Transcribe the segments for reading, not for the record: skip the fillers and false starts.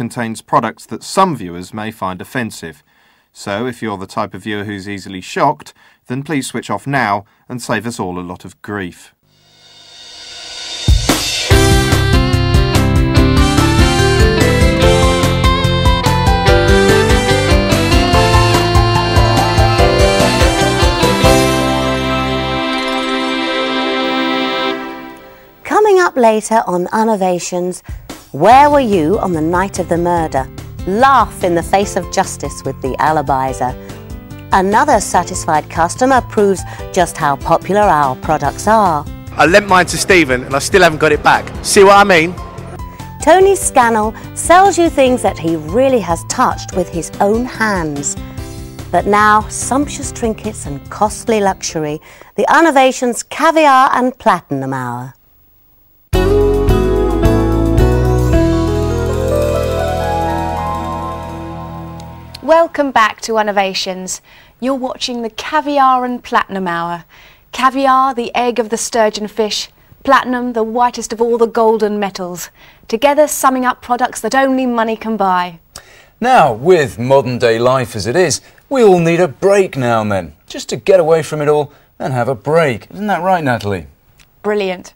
contains products that some viewers may find offensive. So if you're the type of viewer who's easily shocked, then please switch off now and save us all a lot of grief. Coming up later on Unnovations, where were you on the night of the murder? Laugh in the face of justice with the alibizer. Another satisfied customer proves just how popular our products are. I lent mine to Stephen and I still haven't got it back. See what I mean? Tony Scannell sells you things that he really has touched with his own hands. But now, sumptuous trinkets and costly luxury, the Unnovations Caviar and Platinum Hour. Welcome back to Unnovations. You're watching the Caviar and Platinum Hour. Caviar, the egg of the sturgeon fish. Platinum, the whitest of all the golden metals. Together summing up products that only money can buy. Now, with modern day life as it is, we all need a break now and then. Just to get away from it all and have a break. Isn't that right, Natalie? Brilliant.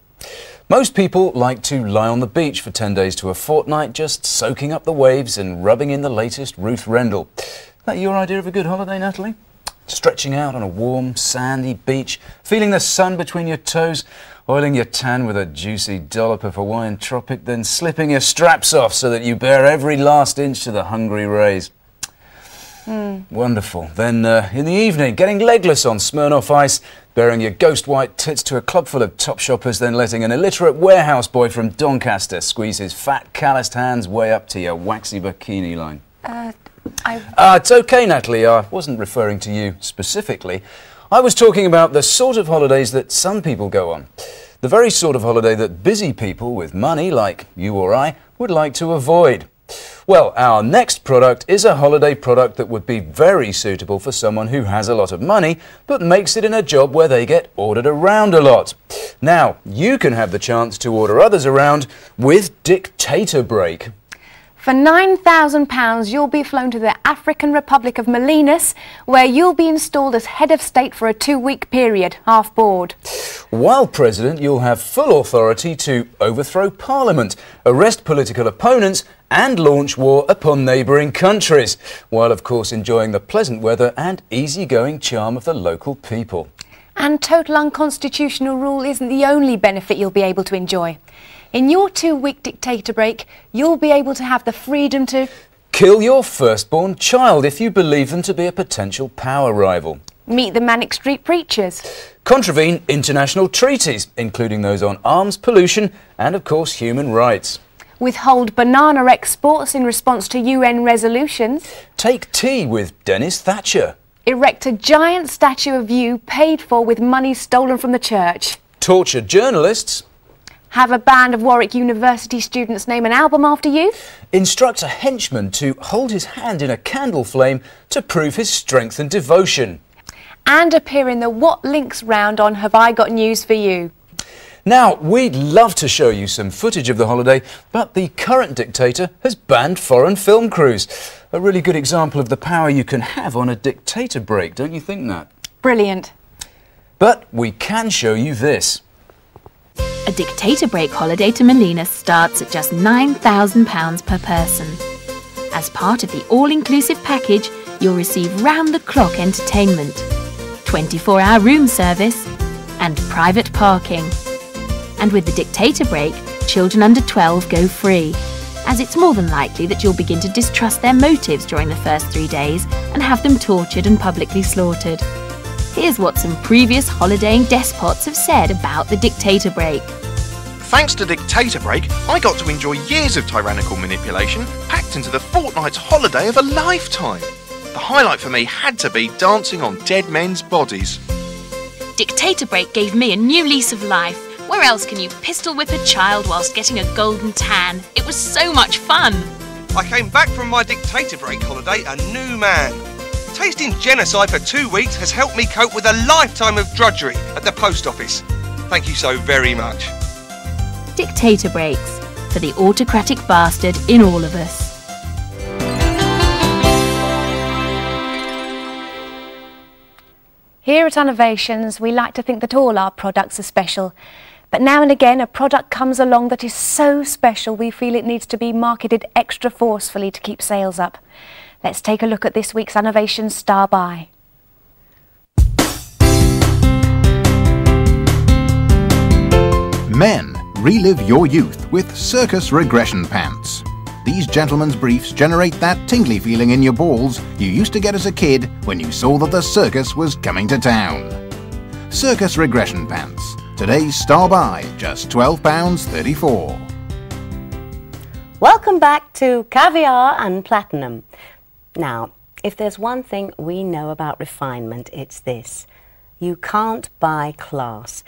Most people like to lie on the beach for 10 days to a fortnight, just soaking up the waves and rubbing in the latest Ruth Rendell. Is that your idea of a good holiday, Natalie? Stretching out on a warm, sandy beach, feeling the sun between your toes, oiling your tan with a juicy dollop of Hawaiian tropic, then slipping your straps off so that you bear every last inch to the hungry rays. Wonderful. Then in the evening, getting legless on Smirnoff Ice, bearing your ghost white tits to a club full of top shoppers, then letting an illiterate warehouse boy from Doncaster squeeze his fat, calloused hands way up to your waxy bikini line. It's okay, Natalie. I wasn't referring to you specifically. I was talking about the sort of holidays that some people go on. The very sort of holiday that busy people with money, like you or I, would like to avoid. Well, our next product is a holiday product that would be very suitable for someone who has a lot of money, but makes it in a job where they get ordered around a lot. Now, you can have the chance to order others around with Dictator Break. For £9,000, you'll be flown to the African Republic of Molinas, where you'll be installed as head of state for a 2-week period, half board. While President, you'll have full authority to overthrow Parliament, arrest political opponents and launch war upon neighbouring countries, while of course enjoying the pleasant weather and easygoing charm of the local people. And total unconstitutional rule isn't the only benefit you'll be able to enjoy. In your 2-week dictator break, you'll be able to have the freedom to kill your firstborn child if you believe them to be a potential power rival. Meet the Manic Street Preachers. Contravene international treaties, including those on arms, pollution and, of course, human rights. Withhold banana exports in response to UN resolutions. Take tea with Dennis Thatcher. Erect a giant statue of you paid for with money stolen from the church. Torture journalists. Have a band of Warwick University students name an album after you. Instruct a henchman to hold his hand in a candle flame to prove his strength and devotion. And appear in the What Links round on Have I Got News for You. Now, we'd love to show you some footage of the holiday, but the current dictator has banned foreign film crews. A really good example of the power you can have on a dictator break, don't you think, Nat? Brilliant. But we can show you this. A dictator break holiday to Molinas starts at just £9,000 per person. As part of the all-inclusive package, you'll receive round-the-clock entertainment, 24-hour room service and private parking. And with the dictator break, children under 12 go free, as it's more than likely that you'll begin to distrust their motives during the first 3 days and have them tortured and publicly slaughtered. Here's what some previous holidaying despots have said about the dictator break. Thanks to Dictator Break, I got to enjoy years of tyrannical manipulation packed into the fortnight's holiday of a lifetime. The highlight for me had to be dancing on dead men's bodies. Dictator break gave me a new lease of life. Where else can you pistol whip a child whilst getting a golden tan? It was so much fun. I came back from my dictator break holiday a new man. Tasting genocide for 2 weeks has helped me cope with a lifetime of drudgery at the post office. Thank you so very much. Dictator breaks, for the autocratic bastard in all of us. Here at Unnovations, we like to think that all our products are special. But now and again, a product comes along that is so special we feel it needs to be marketed extra forcefully to keep sales up. Let's take a look at this week's Unnovations Star Buy. Men, relive your youth with circus regression pants. These gentlemen's briefs generate that tingly feeling in your balls you used to get as a kid when you saw that the circus was coming to town. Circus regression pants. Today's star buy, just £12.34. Welcome back to Caviar and Platinum. Now, if there's one thing we know about refinement, it's this. You can't buy class.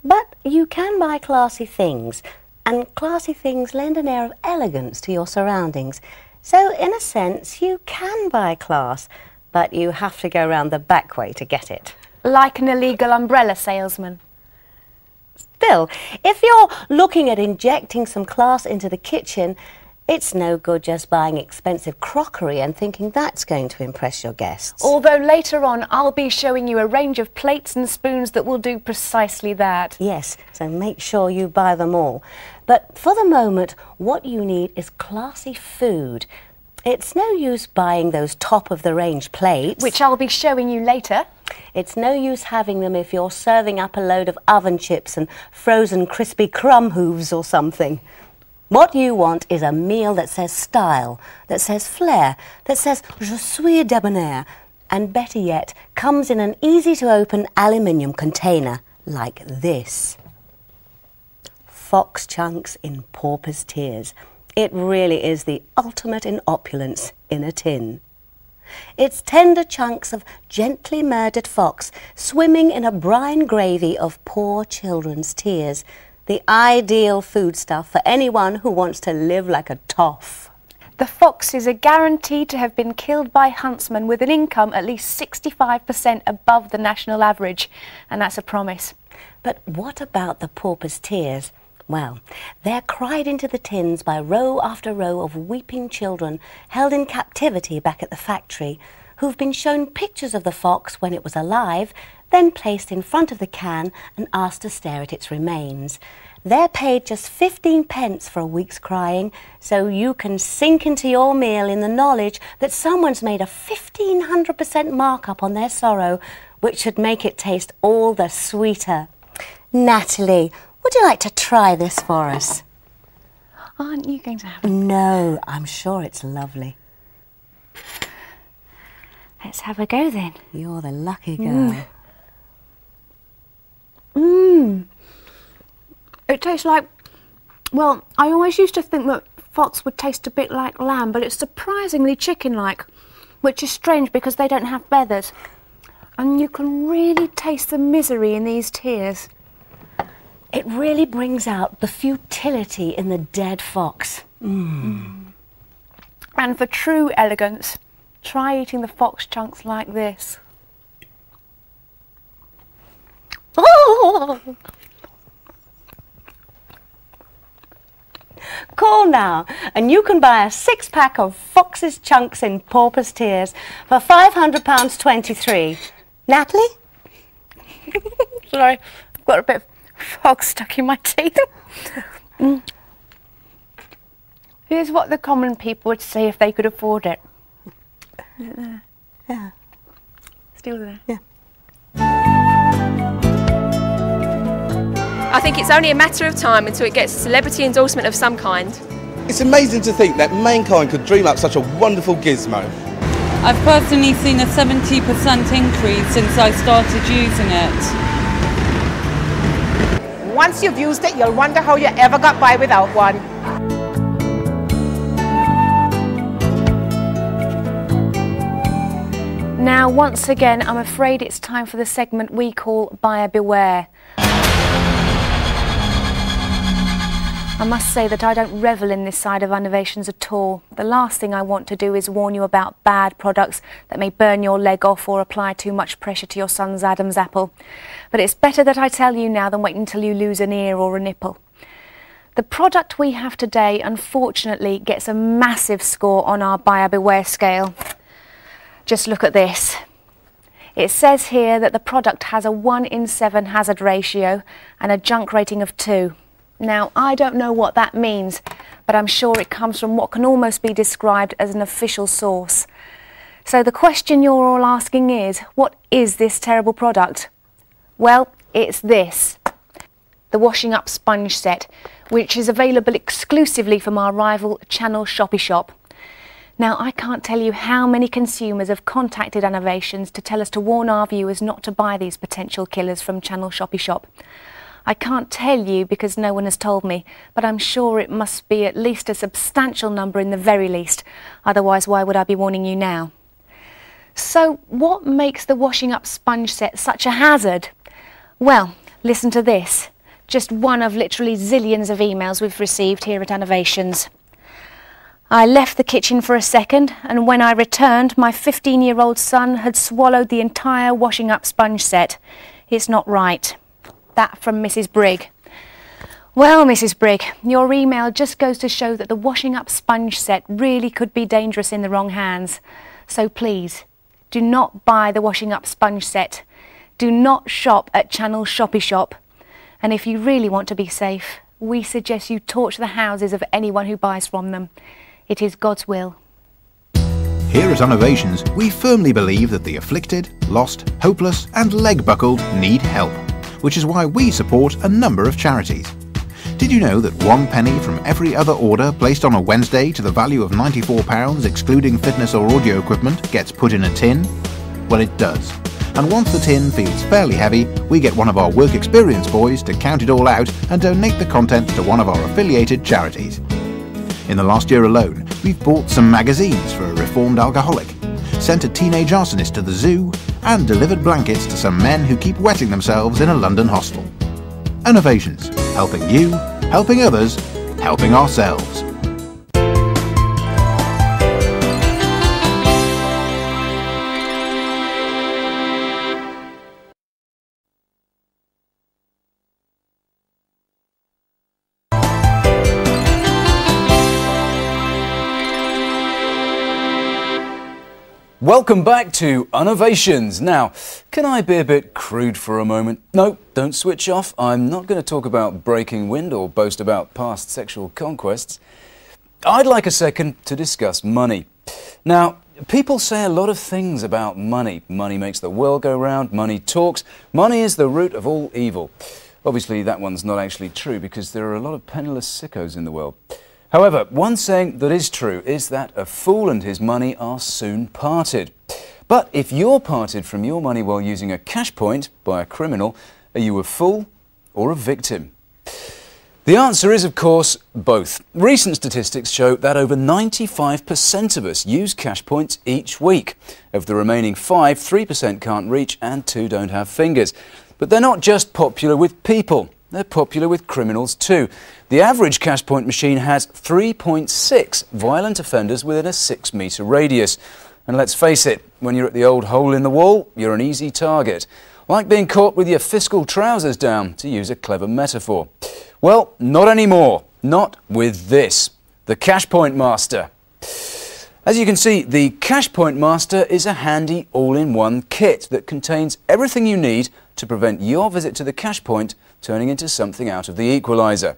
But you can buy classy things, and classy things lend an air of elegance to your surroundings. So, in a sense, you can buy class, but you have to go round the back way to get it. Like an illegal umbrella salesman. Still, if you're looking at injecting some class into the kitchen, it's no good just buying expensive crockery and thinking that's going to impress your guests. Although later on I'll be showing you a range of plates and spoons that will do precisely that. Yes, so make sure you buy them all. But for the moment, what you need is classy food. It's no use buying those top-of-the-range plates, which I'll be showing you later. It's no use having them if you're serving up a load of oven chips and frozen crispy crumb hooves or something. What you want is a meal that says style, that says flair, that says je suis debonair, and better yet, comes in an easy-to-open aluminium container like this. Fox chunks in Pauper's Tears. It really is the ultimate in opulence in a tin. It's tender chunks of gently murdered fox swimming in a brine gravy of poor children's tears. The ideal foodstuff for anyone who wants to live like a toff. The foxes are guaranteed to have been killed by huntsmen with an income at least 65% above the national average, and that's a promise. But what about the Pauper's Tears? Well, they're cried into the tins by row after row of weeping children held in captivity back at the factory, who've been shown pictures of the fox when it was alive, then placed in front of the can and asked to stare at its remains. They're paid just 15p for a week's crying, so you can sink into your meal in the knowledge that someone's made a 1,500% markup on their sorrow, which should make it taste all the sweeter. Natalie, would you like to try this for us? Aren't you going to have it? No, I'm sure it's lovely. Let's have a go then. You're the lucky girl. It tastes like, well, I always used to think that fox would taste a bit like lamb, but it's surprisingly chicken-like, which is strange because they don't have feathers. And you can really taste the misery in these tears. It really brings out the futility in the dead fox. And for true elegance, try eating the fox chunks like this. Oh! Call now and you can buy a 6-pack of Fox's Chunks in Pauper's Tears for £500.23. Natalie? Sorry, I've got a bit of fox stuck in my teeth. Here's what the common people would say if they could afford it. Is it there? Yeah. Still there? Yeah. I think it's only a matter of time until it gets a celebrity endorsement of some kind. It's amazing to think that mankind could dream up such a wonderful gizmo. I've personally seen a 70% increase since I started using it. Once you've used it, you'll wonder how you ever got by without one. Now, once again, I'm afraid it's time for the segment we call Buyer Beware. I must say that I don't revel in this side of Unnovations at all. The last thing I want to do is warn you about bad products that may burn your leg off or apply too much pressure to your son's Adam's apple. But it's better that I tell you now than wait until you lose an ear or a nipple. The product we have today, unfortunately, gets a massive score on our Buyer Beware scale. Just look at this. It says here that the product has a 1 in 7 hazard ratio and a junk rating of 2. Now, I don't know what that means, but I'm sure it comes from what can almost be described as an official source. So the question you're all asking is, what is this terrible product? Well, it's this. The washing up sponge set, which is available exclusively from our rival Channel Shoppy Shop. Now, I can't tell you how many consumers have contacted Unnovations to tell us to warn our viewers not to buy these potential killers from Channel Shoppy Shop. I can't tell you because no one has told me, but I'm sure it must be at least a substantial number in the very least. Otherwise, why would I be warning you now? So, what makes the washing up sponge set such a hazard? Well, listen to this. Just one of literally zillions of emails we've received here at Unnovations. I left the kitchen for a second, and when I returned, my 15-year-old son had swallowed the entire washing up sponge set. It's not right. That from Mrs. Brigg. Well, Mrs. Brigg, your email just goes to show that the washing up sponge set really could be dangerous in the wrong hands. So please, do not buy the washing up sponge set. Do not shop at Channel Shoppy Shop. And if you really want to be safe, we suggest you torch the houses of anyone who buys from them. It is God's will. Here at Unnovations, we firmly believe that the afflicted, lost, hopeless and leg-buckled need help, which is why we support a number of charities. Did you know that 1 penny from every other order placed on a Wednesday to the value of £94 excluding fitness or audio equipment gets put in a tin? Well, it does. And once the tin feels fairly heavy, we get one of our work experience boys to count it all out and donate the contents to one of our affiliated charities. In the last year alone, we've bought some magazines for a reformed alcoholic, sent a teenage arsonist to the zoo, and delivered blankets to some men who keep wetting themselves in a London hostel. Unnovations, helping you, helping others, helping ourselves. Welcome back to Unnovations. Now, can I be a bit crude for a moment? No, don't switch off. I'm not going to talk about breaking wind or boast about past sexual conquests. I'd like a second to discuss money. Now, people say a lot of things about money. Money makes the world go round, money talks, money is the root of all evil. Obviously, that one's not actually true because there are a lot of penniless sickos in the world. However, one saying that is true is that a fool and his money are soon parted. But if you're parted from your money while using a cash point by a criminal, are you a fool or a victim? The answer is, of course, both. Recent statistics show that over 95% of us use cash points each week. Of the remaining 5, 3% can't reach and 2 don't have fingers. But they're not just popular with people. They're popular with criminals too. The average cash point machine has 3.6 violent offenders within a 6-metre radius. And let's face it, when you're at the old hole in the wall, you're an easy target. Like being caught with your fiscal trousers down, to use a clever metaphor. Well, not anymore. Not with this. The Cash Point Master. As you can see, the Cash Point Master is a handy all-in-one kit that contains everything you need to prevent your visit to the cash point turning into something out of the equaliser.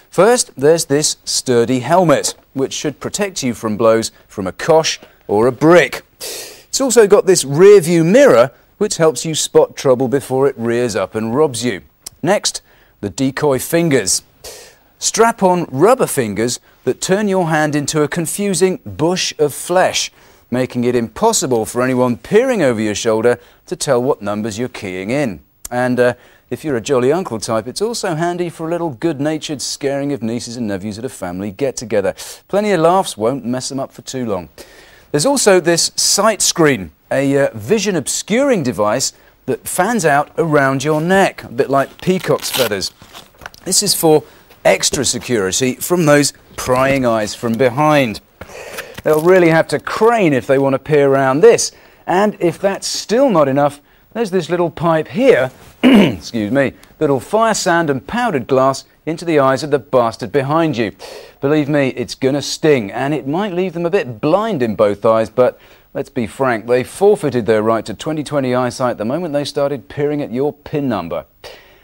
First, there's this sturdy helmet, which should protect you from blows from a cosh or a brick. It's also got this rear view mirror, which helps you spot trouble before it rears up and robs you. Next, the decoy fingers. Strap on rubber fingers that turn your hand into a confusing bush of flesh, making it impossible for anyone peering over your shoulder to tell what numbers you're keying in. And if you're a jolly uncle type, it's also handy for a little good-natured scaring of nieces and nephews at a family get-together. Plenty of laughs, won't mess them up for too long. There's also this sight screen, a vision-obscuring device that fans out around your neck, a bit like peacock's feathers. This is for extra security from those prying eyes from behind. They'll really have to crane if they want to peer around this. And if that's still not enough, there's this little pipe here, excuse me, that'll fire sand and powdered glass into the eyes of the bastard behind you. Believe me, it's gonna sting, and it might leave them a bit blind in both eyes, but let's be frank, they forfeited their right to 20/20 eyesight the moment they started peering at your PIN number.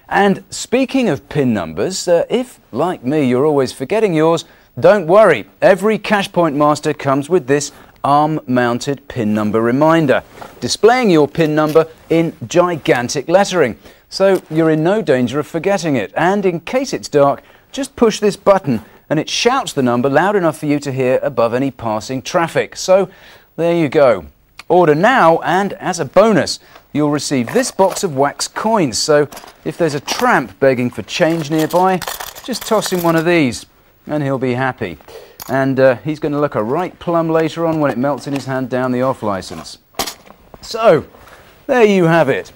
And speaking of PIN numbers, if, like me, you're always forgetting yours, don't worry. Every CashPoint Master comes with this arm-mounted PIN number reminder, displaying your PIN number in gigantic lettering. So you're in no danger of forgetting it. And in case it's dark, just push this button and it shouts the number loud enough for you to hear above any passing traffic. So there you go. Order now, and as a bonus, you'll receive this box of wax coins. So if there's a tramp begging for change nearby, just toss him one of these and he'll be happy. And he's going to look a right plum later on when it melts in his hand down the off licence. So there you have it.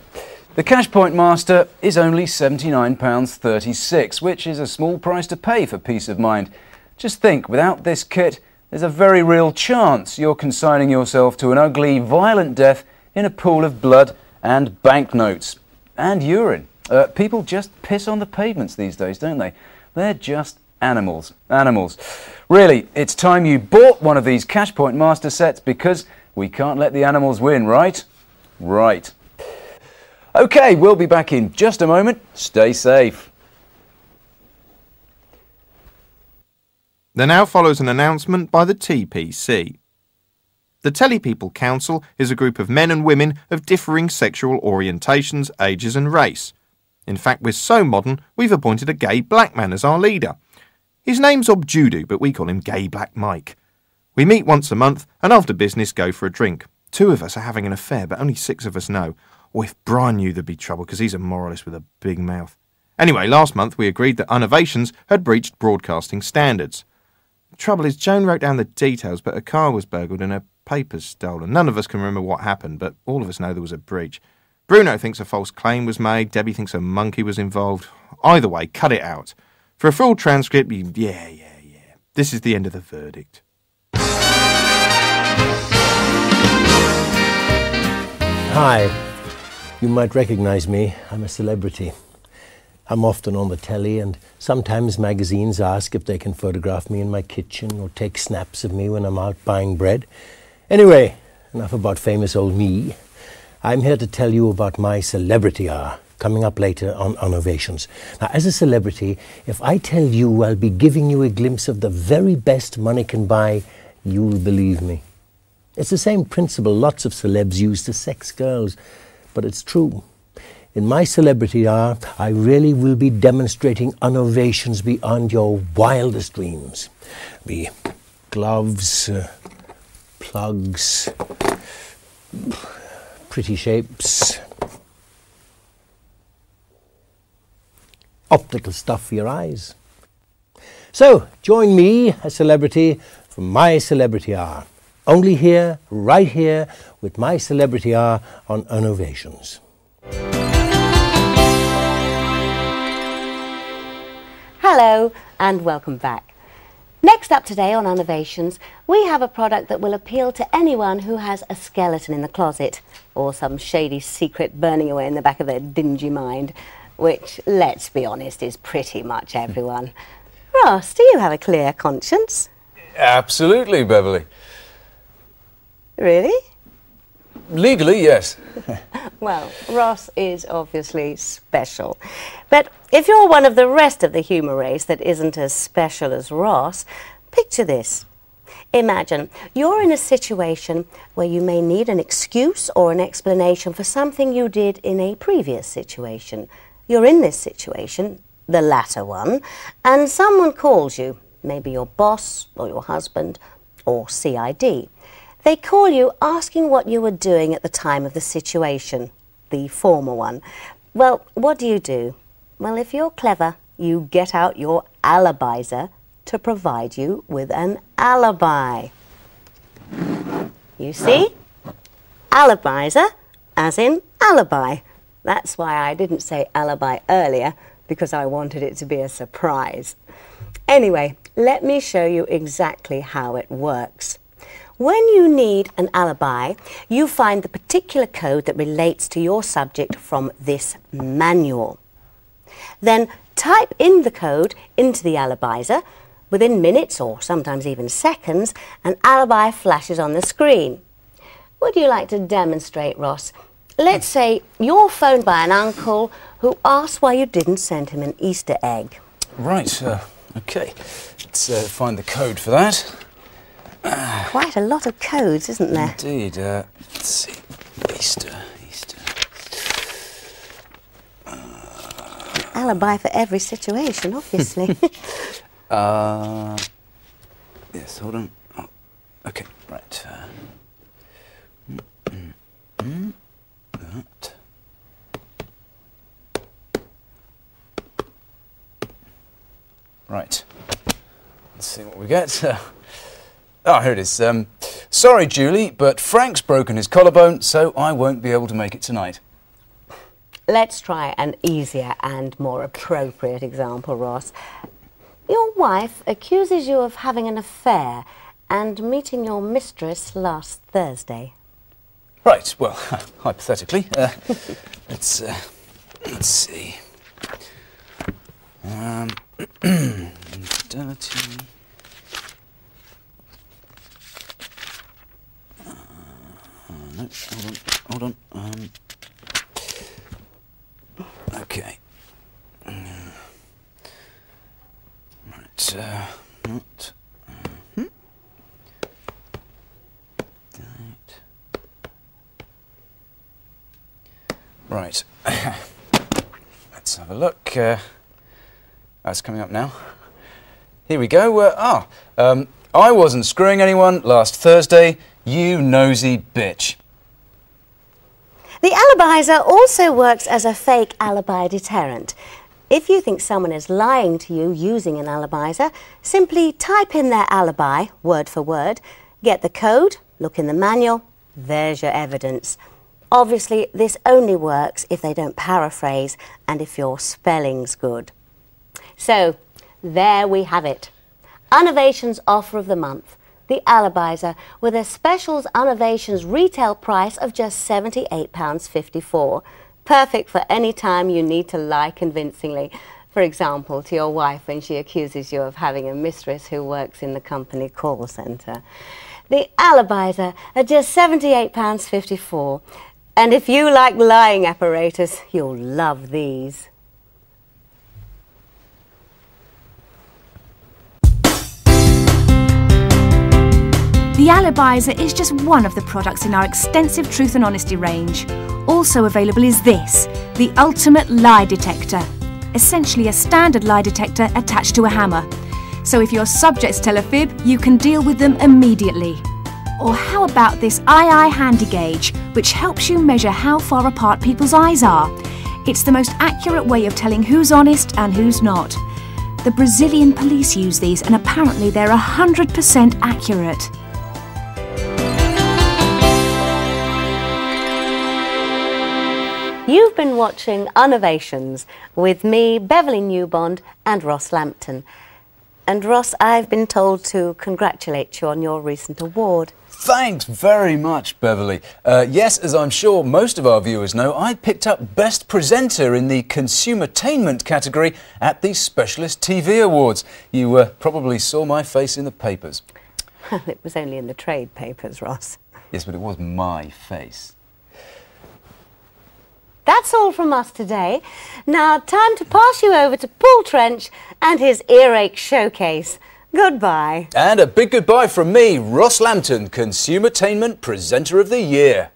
The CashPoint Master is only £79.36, which is a small price to pay for peace of mind. Just think, without this kit, there's a very real chance you're consigning yourself to an ugly, violent death in a pool of blood and banknotes. And urine. People just piss on the pavements these days, don't they? They're just animals. Animals. Really, it's time you bought one of these CashPoint Master sets, because we can't let the animals win, right? Right. OK, we'll be back in just a moment. Stay safe. There now follows an announcement by the TPC. The Telly People Council is a group of men and women of differing sexual orientations, ages and race. In fact, we're so modern, we've appointed a gay black man as our leader. His name's Objudu, but we call him Gay Black Mike. We meet once a month and after business go for a drink. 2 of us are having an affair, but only 6 of us know. Or if Brian knew, there'd be trouble, because he's a moralist with a big mouth. Anyway, last month we agreed that Unnovations had breached broadcasting standards. The trouble is, Joan wrote down the details, but her car was burgled and her papers stolen. None of us can remember what happened, but all of us know there was a breach. Bruno thinks a false claim was made. Debbie thinks a monkey was involved. Either way, cut it out. For a full transcript, yeah. This is the end of the verdict. Hi. You might recognize me. I'm a celebrity. I'm often on the telly, and sometimes magazines ask if they can photograph me in my kitchen or take snaps of me when I'm out buying bread. Anyway, enough about famous old me. I'm here to tell you about my celebrity hour, coming up later on Unnovations. Now, as a celebrity, if I tell you I'll be giving you a glimpse of the very best money can buy, you'll believe me. It's the same principle lots of celebs use to sex girls, but it's true. In my celebrity hour, I really will be demonstrating innovations beyond your wildest dreams. Be gloves, plugs, pretty shapes, optical stuff for your eyes. So, join me, a celebrity, for my celebrity hour. Only here, right here, with my celebrity hour on Unnovations. Hello and welcome back. Next up today on Unnovations, we have a product that will appeal to anyone who has a skeleton in the closet or some shady secret burning away in the back of their dingy mind, which, let's be honest, is pretty much everyone. Ross, do you have a clear conscience? Absolutely, Beverly. Really? Legally, yes. Well, Ross is obviously special. But if you're one of the rest of the human race that isn't as special as Ross, picture this. Imagine you're in a situation where you may need an excuse or an explanation for something you did in a previous situation. You're in this situation, the latter one, and someone calls you, maybe your boss or your husband or CID. They call you asking what you were doing at the time of the situation, the former one. Well, what do? Well, if you're clever, you get out your alibizer to provide you with an alibi. You see? Alibizer, as in alibi. That's why I didn't say alibi earlier, because I wanted it to be a surprise. Anyway, let me show you exactly how it works. When you need an alibi, you find the particular code that relates to your subject from this manual. Then type in the code into the alibizer. Within minutes, or sometimes even seconds, an alibi flashes on the screen. Would you like to demonstrate, Ross? Let's say you're phoned by an uncle who asks why you didn't send him an Easter egg. Right, OK. Let's find the code for that. Quite a lot of codes, isn't there? Indeed. Let's see. Easter. Alibi for every situation, obviously. Yes, hold on. Oh, OK, right. That. Right. Let's see what we get. Oh, here it is. Sorry, Julie, but Frank's broken his collarbone, so I won't be able to make it tonight. Let's try an easier and more appropriate example, Ross. Your wife accuses you of having an affair and meeting your mistress last Thursday. Right, well, hypothetically, let's see. Infidelity. No, hold on. Okay. Right, not... Right. Let's have a look. That's coming up now. Here we go. I wasn't screwing anyone last Thursday, you nosy bitch. The Alibizer also works as a fake alibi deterrent. If you think someone is lying to you using an Alibizer, simply type in their alibi, word for word, get the code, look in the manual, there's your evidence. Obviously, this only works if they don't paraphrase and if your spelling's good. So, there we have it. Unnovations offer of the month. The Alibizer, with a specials Unnovations retail price of just £78.54. Perfect for any time you need to lie convincingly. For example, to your wife when she accuses you of having a mistress who works in the company call centre. The Alibizer at just £78.54. And if you like lying apparatus, you'll love these. The Alibizer is just one of the products in our extensive Truth and Honesty range. Also available is this, the Ultimate Lie Detector. Essentially a standard lie detector attached to a hammer. So if your subjects tell a fib, you can deal with them immediately. Or how about this eye handy gauge, which helps you measure how far apart people's eyes are. It's the most accurate way of telling who's honest and who's not. The Brazilian police use these and apparently they're 100% accurate. You've been watching Unnovations with me, Beverly Newbond and Ross Lampton. And Ross, I've been told to congratulate you on your recent award. Thanks very much, Beverly. Yes, as I'm sure most of our viewers know, I picked up Best Presenter in the Consumertainment category at the Specialist TV Awards. You probably saw my face in the papers. Well, it was only in the trade papers, Ross. Yes, but it was my face. That's all from us today. Now, time to pass you over to Paul Trench and his earache showcase. Goodbye. And a big goodbye from me, Ross Lampton, Consumertainment Presenter of the Year.